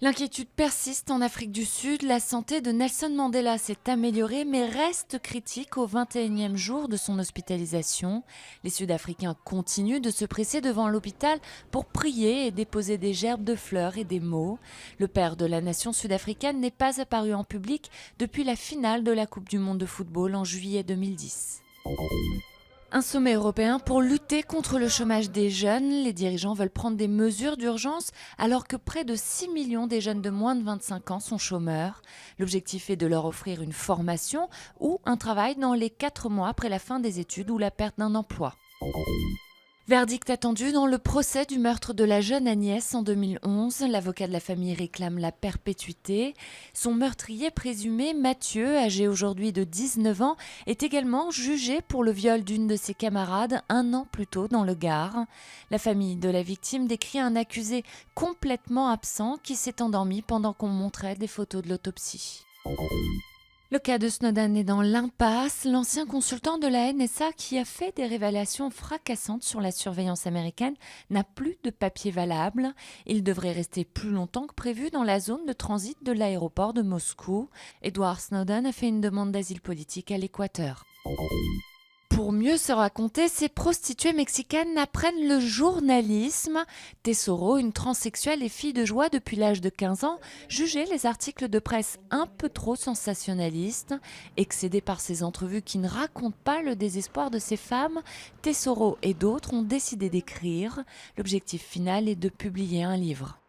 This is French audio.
L'inquiétude persiste en Afrique du Sud. La santé de Nelson Mandela s'est améliorée mais reste critique au 21e jour de son hospitalisation. Les Sud-Africains continuent de se presser devant l'hôpital pour prier et déposer des gerbes de fleurs et des mots. Le père de la nation sud-africaine n'est pas apparu en public depuis la finale de la Coupe du monde de football en juillet 2010. Un sommet européen pour lutter contre le chômage des jeunes. Les dirigeants veulent prendre des mesures d'urgence alors que près de 6 millions des jeunes de moins de 25 ans sont chômeurs. L'objectif est de leur offrir une formation ou un travail dans les 4 mois après la fin des études ou la perte d'un emploi. Verdict attendu dans le procès du meurtre de la jeune Agnès en 2011. L'avocat de la famille réclame la perpétuité. Son meurtrier présumé, Mathieu, âgé aujourd'hui de 19 ans, est également jugé pour le viol d'une de ses camarades 1 an plus tôt dans le Gard. La famille de la victime décrit un accusé complètement absent qui s'est endormi pendant qu'on montrait des photos de l'autopsie. Le cas de Snowden est dans l'impasse. L'ancien consultant de la NSA qui a fait des révélations fracassantes sur la surveillance américaine n'a plus de papier valable. Il devrait rester plus longtemps que prévu dans la zone de transit de l'aéroport de Moscou. Edward Snowden a fait une demande d'asile politique à l'Équateur. Pour mieux se raconter, ces prostituées mexicaines apprennent le journalisme. Tesoro, une transsexuelle et fille de joie depuis l'âge de 15 ans, jugeait les articles de presse un peu trop sensationnalistes. Excédée par ces entrevues qui ne racontent pas le désespoir de ces femmes, Tesoro et d'autres ont décidé d'écrire. L'objectif final est de publier un livre.